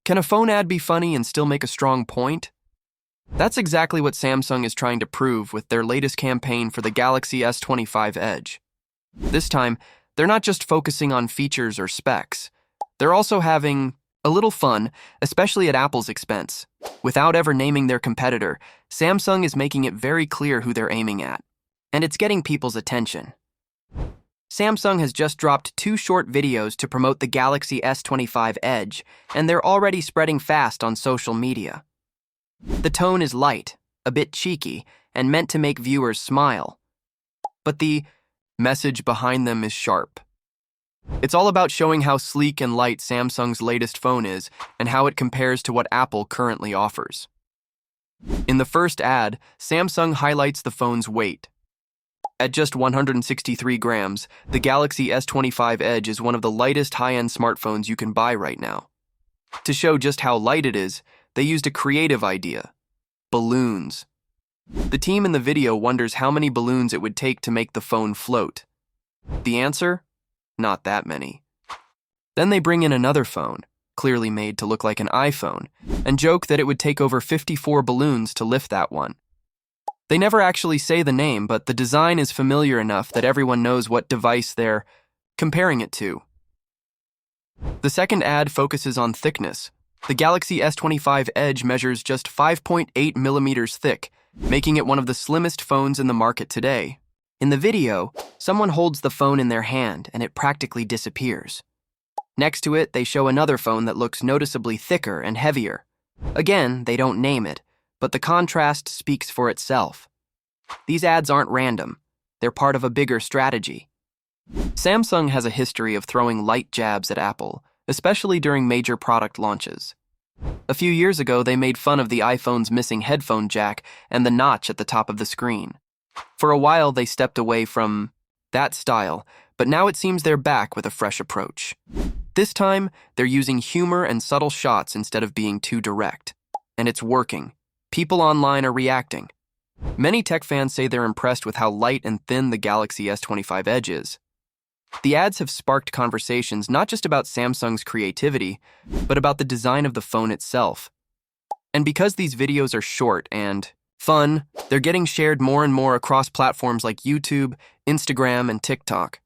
Can a phone ad be funny and still make a strong point? That's exactly what Samsung is trying to prove with their latest campaign for the Galaxy S25 Edge. This time, they're not just focusing on features or specs. They're also having a little fun, especially at Apple's expense. Without ever naming their competitor, Samsung is making it very clear who they're aiming at. And it's getting people's attention. Samsung has just dropped 2 short videos to promote the Galaxy S25 Edge, and they're already spreading fast on social media. The tone is light, a bit cheeky, and meant to make viewers smile. But the message behind them is sharp. It's all about showing how sleek and light Samsung's latest phone is and how it compares to what Apple currently offers. In the first ad, Samsung highlights the phone's weight. At just 163 grams, the Galaxy S25 Edge is one of the lightest high-end smartphones you can buy right now. To show just how light it is, they used a creative idea: balloons. The team in the video wonders how many balloons it would take to make the phone float. The answer? Not that many. Then they bring in another phone, clearly made to look like an iPhone, and joke that it would take over 54 balloons to lift that one. They never actually say the name, but the design is familiar enough that everyone knows what device they're comparing it to. The second ad focuses on thickness. The Galaxy S25 Edge measures just 5.8 millimeters thick, making it one of the slimmest phones in the market today. In the video, someone holds the phone in their hand and it practically disappears. Next to it, they show another phone that looks noticeably thicker and heavier. Again, they don't name it, but the contrast speaks for itself. These ads aren't random. They're part of a bigger strategy. Samsung has a history of throwing light jabs at Apple, especially during major product launches. A few years ago, they made fun of the iPhone's missing headphone jack and the notch at the top of the screen. For a while, they stepped away from that style, but now it seems they're back with a fresh approach. This time, they're using humor and subtle shots instead of being too direct. And it's working. People online are reacting. Many tech fans say they're impressed with how light and thin the Galaxy S25 Edge is. The ads have sparked conversations not just about Samsung's creativity, but about the design of the phone itself. And because these videos are short and fun, they're getting shared more and more across platforms like YouTube, Instagram, and TikTok.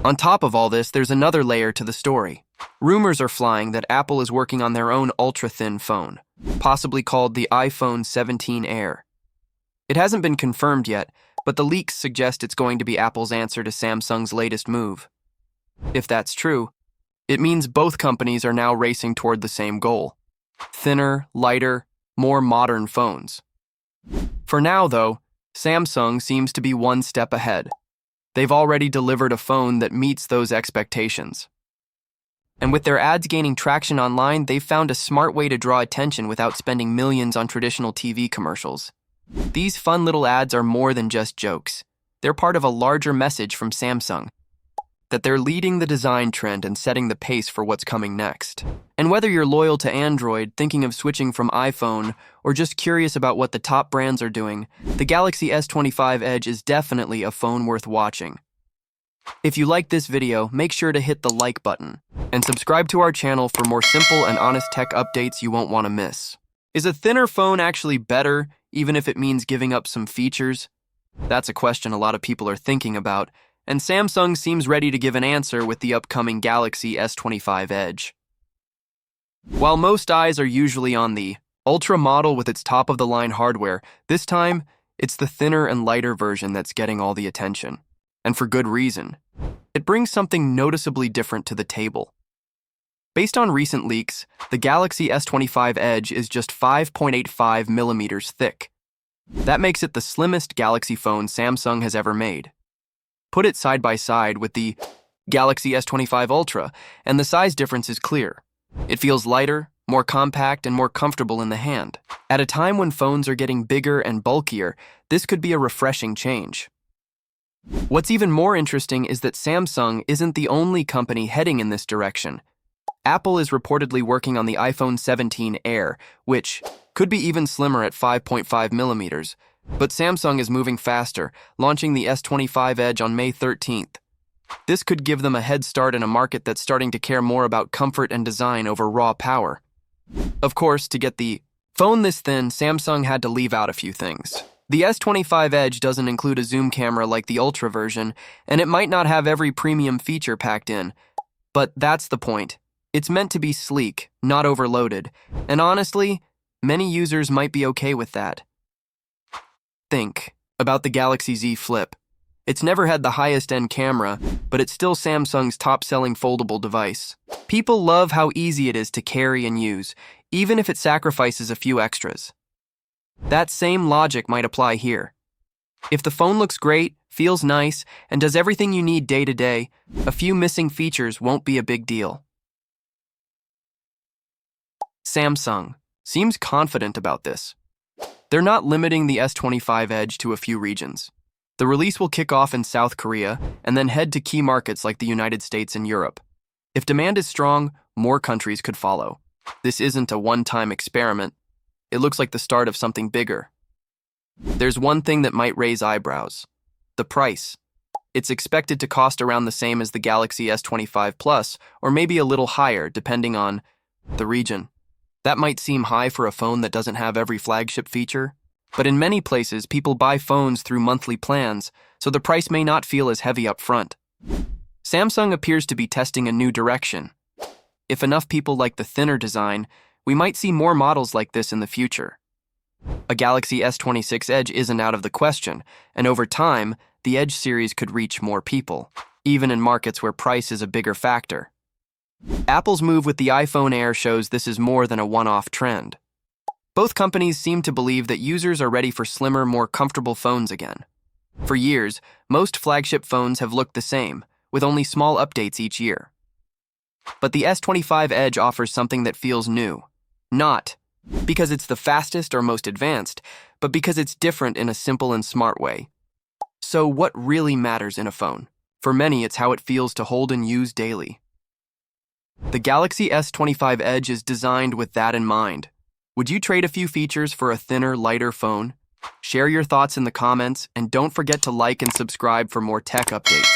On top of all this, there's another layer to the story. Rumors are flying that Apple is working on their own ultra-thin phone, possibly called the iPhone 17 Air. It hasn't been confirmed yet, but the leaks suggest it's going to be Apple's answer to Samsung's latest move. If that's true, it means both companies are now racing toward the same goal: thinner, lighter, more modern phones. For now, though, Samsung seems to be one step ahead. They've already delivered a phone that meets those expectations. And with their ads gaining traction online, they've found a smart way to draw attention without spending millions on traditional TV commercials. These fun little ads are more than just jokes. They're part of a larger message from Samsung, that they're leading the design trend and setting the pace for what's coming next. And whether you're loyal to Android, thinking of switching from iPhone, or just curious about what the top brands are doing, the Galaxy S25 Edge is definitely a phone worth watching. If you liked this video, make sure to hit the like button and subscribe to our channel for more simple and honest tech updates you won't want to miss. Is a thinner phone actually better, even if it means giving up some features? That's a question a lot of people are thinking about, and Samsung seems ready to give an answer with the upcoming Galaxy S25 Edge. While most eyes are usually on the Ultra model with its top-of-the-line hardware, this time, it's the thinner and lighter version that's getting all the attention. And for good reason. It brings something noticeably different to the table. Based on recent leaks, the Galaxy S25 Edge is just 5.85 millimeters thick. That makes it the slimmest Galaxy phone Samsung has ever made. Put it side by side with the Galaxy S25 Ultra, and the size difference is clear. It feels lighter, more compact, and more comfortable in the hand. At a time when phones are getting bigger and bulkier, this could be a refreshing change. What's even more interesting is that Samsung isn't the only company heading in this direction. Apple is reportedly working on the iPhone 17 Air, which could be even slimmer at 5.5 millimeters. But Samsung is moving faster, launching the S25 Edge on May 13th. This could give them a head start in a market that's starting to care more about comfort and design over raw power. Of course, to get the phone this thin, Samsung had to leave out a few things. The S25 Edge doesn't include a zoom camera like the Ultra version, and it might not have every premium feature packed in. But that's the point. It's meant to be sleek, not overloaded, and honestly, many users might be okay with that. Think about the Galaxy Z Flip. It's never had the highest-end camera, but it's still Samsung's top-selling foldable device. People love how easy it is to carry and use, even if it sacrifices a few extras. That same logic might apply here. If the phone looks great, feels nice, and does everything you need day to day, a few missing features won't be a big deal. Samsung seems confident about this. They're not limiting the S25 Edge to a few regions. The release will kick off in South Korea and then head to key markets like the United States and Europe. If demand is strong, more countries could follow. This isn't a one-time experiment. It looks like the start of something bigger. There's one thing that might raise eyebrows: the price. It's expected to cost around the same as the Galaxy S25 Plus, or maybe a little higher, depending on the region. That might seem high for a phone that doesn't have every flagship feature, but in many places, people buy phones through monthly plans, so the price may not feel as heavy up front. Samsung appears to be testing a new direction. If enough people like the thinner design, we might see more models like this in the future. A Galaxy S26 Edge isn't out of the question, and over time, the Edge series could reach more people, even in markets where price is a bigger factor. Apple's move with the iPhone Air shows this is more than a one-off trend. Both companies seem to believe that users are ready for slimmer, more comfortable phones again. For years, most flagship phones have looked the same, with only small updates each year. But the S25 Edge offers something that feels new. Not because it's the fastest or most advanced, but because it's different in a simple and smart way. So what really matters in a phone? For many, it's how it feels to hold and use daily. The Galaxy S25 Edge is designed with that in mind. Would you trade a few features for a thinner, lighter phone? Share your thoughts in the comments, and don't forget to like and subscribe for more tech updates.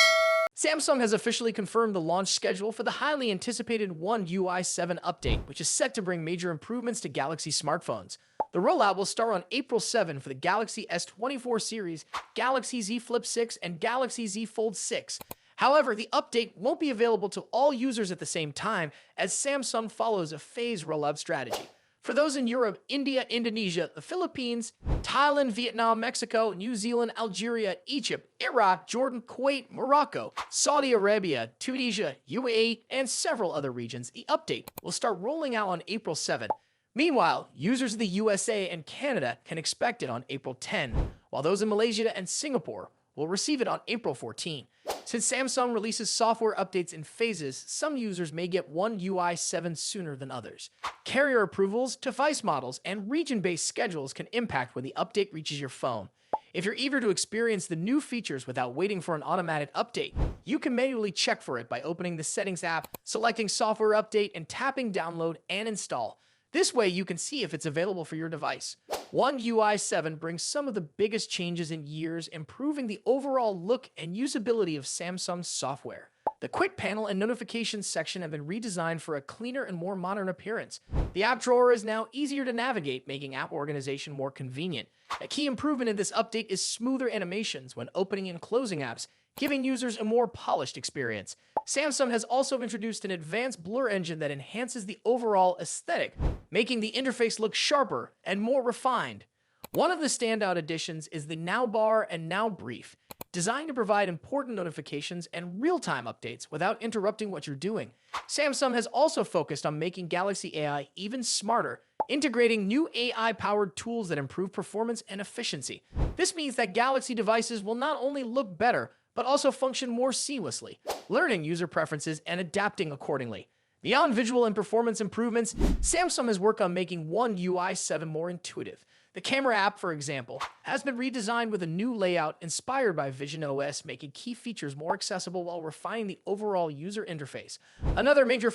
Samsung has officially confirmed the launch schedule for the highly anticipated One UI 7 update, which is set to bring major improvements to Galaxy smartphones. The rollout will start on April 7 for the Galaxy S24 series, Galaxy Z Flip 6, and Galaxy Z Fold 6. However, the update won't be available to all users at the same time, as Samsung follows a phased rollout strategy. For those in Europe, India, Indonesia, the Philippines, Thailand, Vietnam, Mexico, New Zealand, Algeria, Egypt, Iraq, Jordan, Kuwait, Morocco, Saudi Arabia, Tunisia, UAE, and several other regions, the update will start rolling out on April 7. Meanwhile, users of the USA and Canada can expect it on April 10, while those in Malaysia and Singapore will receive it on April 14. Since Samsung releases software updates in phases, some users may get One UI 7 sooner than others. Carrier approvals, device models, and region-based schedules can impact when the update reaches your phone. If you're eager to experience the new features without waiting for an automatic update, you can manually check for it by opening the Settings app, selecting Software Update, and tapping Download and Install. This way, you can see if it's available for your device. One UI 7 brings some of the biggest changes in years, improving the overall look and usability of Samsung's software. The Quick Panel and Notifications section have been redesigned for a cleaner and more modern appearance. The app drawer is now easier to navigate, making app organization more convenient. A key improvement in this update is smoother animations when opening and closing apps, giving users a more polished experience. Samsung has also introduced an advanced blur engine that enhances the overall aesthetic, making the interface look sharper and more refined. One of the standout additions is the Now Bar and Now Brief, designed to provide important notifications and real-time updates without interrupting what you're doing. Samsung has also focused on making Galaxy AI even smarter, integrating new AI-powered tools that improve performance and efficiency. This means that Galaxy devices will not only look better, but also function more seamlessly, learning user preferences and adapting accordingly. Beyond visual and performance improvements, Samsung has worked on making One UI 7 more intuitive. The camera app, for example, has been redesigned with a new layout inspired by Vision OS, making key features more accessible while refining the overall user interface. Another major